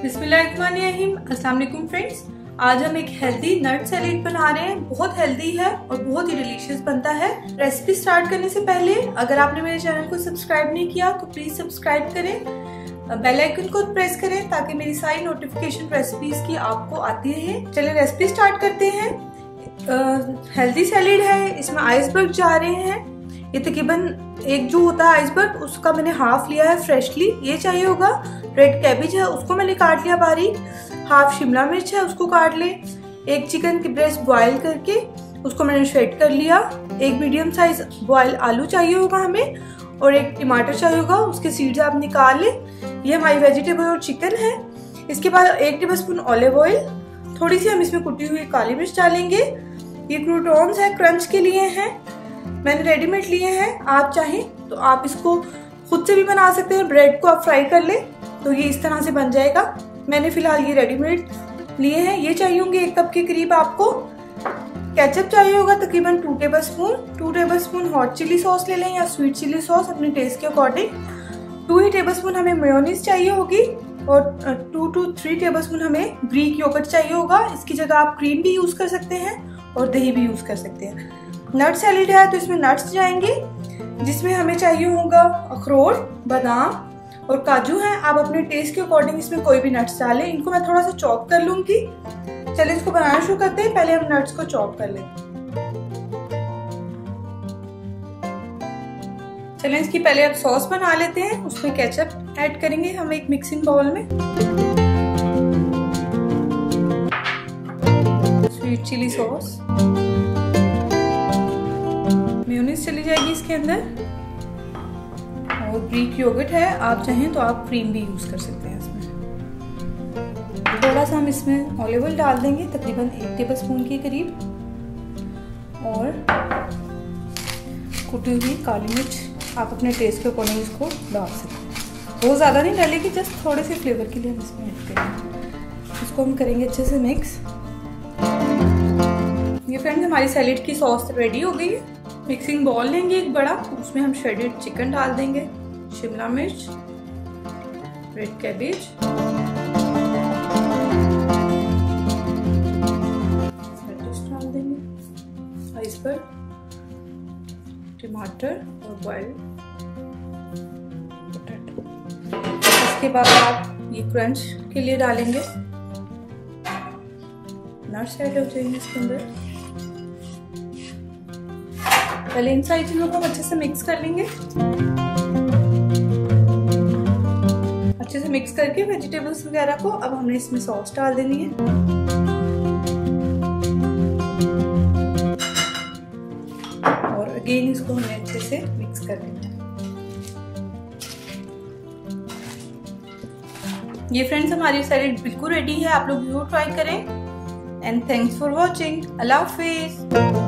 बिस्मिल्लाहिर्रहमानिर्रहीम। अस्सलाम वालेकुम फ्रेंड्स, आज हम एक हेल्दी नट सैलेड बना रहे हैं। बहुत हेल्दी है और बहुत ही डिलीशियस बनता है। रेसिपी स्टार्ट करने से पहले अगर आपने मेरे चैनल को सब्सक्राइब नहीं किया तो प्लीज सब्सक्राइब करें, बेल आइकन को प्रेस करें ताकि मेरी सारी नोटिफिकेशन रेसिपीज की आपको आती रहे। चलिए रेसिपी स्टार्ट करते हैं। हेल्दी सैलेड है, इसमें आइसबर्ग जा रहे हैं। ये तकरीबन एक जो होता है आइसबर्ग उसका मैंने हाफ लिया है फ्रेशली, ये चाहिए होगा। रेड कैबेज है उसको मैंने काट लिया बारीक। हाफ शिमला मिर्च है उसको काट ले। एक चिकन की ब्रेस्ट बॉईल करके उसको मैंने श्रेड कर लिया। एक मीडियम साइज बॉयल आलू चाहिए होगा हमें, और एक टमाटर चाहिए होगा, उसके सीड्स आप निकाल ले। ये हमारी वेजिटेबल और चिकन है। इसके बाद 1 टेबलस्पून ऑलिव ऑयल, थोड़ी सी हम इसमें कुटी हुई काली मिर्च डालेंगे। ये क्रूटॉन्स है, क्रंच के लिए हैं, मैंने रेडीमेड लिए हैं। आप चाहें तो आप इसको खुद से भी बना सकते हैं। ब्रेड को आप फ्राई कर ले तो ये इस तरह से बन जाएगा। मैंने फिलहाल ये रेडीमेड लिए हैं। ये चाहिए होंगे 1 कप के करीब आपको। केचप चाहिए होगा तकरीबन 2 tablespoon. 2 tablespoon hot chilli sauce ले लें या स्वीट चिली सॉस अपने टेस्ट के अकॉर्डिंग। 2 ही टेबलस्पून हमें मेयोनीज चाहिए होगी, और 2 to 3 टेबलस्पून हमें ग्रीक योगर्ट चाहिए होगा। इसकी जगह आप क्रीम भी यूज कर सकते हैं और दही भी यूज कर सकते हैं। नट सैलेड है तो इसमें नट्स जाएंगे, जिसमें हमें चाहिए होगा अखरोट, बादाम और काजू हैं। आप अपने टेस्ट के अकॉर्डिंग इसमें कोई भी नट्स डालें। इनको मैं थोड़ा सा चॉप कर लूंगी। चलिए इसको बनाना शुरू करते हैं। पहले हम नट्स को चॉप कर लें। चलिए इसकी पहले अब सॉस बना लेते हैं। उसमें केचप ऐड करेंगे हम एक मिक्सिंग बाउल में। स्वीट चिली सॉस, मेयोनीज चली जाएगी इसके अंदर, और ग्रीक योगर्ट है। आप चाहें तो आप क्रीम भी यूज कर सकते हैं इसमें। थोड़ा सा हम इसमें ऑलिव ऑयल डाल देंगे, तकरीबन 1 टेबलस्पून के करीब, और कुटी हुई काली मिर्च आप अपने टेस्ट के अकॉर्डिंग इसको डाल सकते हैं। बहुत ज़्यादा नहीं डालेगी, जस्ट थोड़े से फ्लेवर के लिए हम इसमें ऐड करेंगे। इसको हम करेंगे अच्छे से मिक्स। ये फ्रेंड्स हमारी सैलेड की सॉस रेडी हो गई है। मिक्सिंग बाउल लेंगे एक बड़ा, उसमें हम श्रेडेड चिकन डाल देंगे, शिमला मिर्च, रेड कैबेज, डाल देंगे, आइसबर्ग, टमाटर और बॉइल्ड पोटैटो। इसके बाद आप ये क्रंच के लिए डालेंगे, नट्स ऐड हो जाएंगे इसके अंदर। पहले इन सारी चीजों को अच्छे से मिक्स कर लेंगे। अच्छे से मिक्स करके वेजिटेबल्स वगैरह को अब हमने इसमें सॉस डाल देनी है। और अगेन इसको हमें अच्छे से मिक्स कर लेना है। ये फ्रेंड्स हमारी सैलेड बिल्कुल रेडी है। आप लोग जरूर ट्राई करें। And thanks for watching. Allah Hafiz.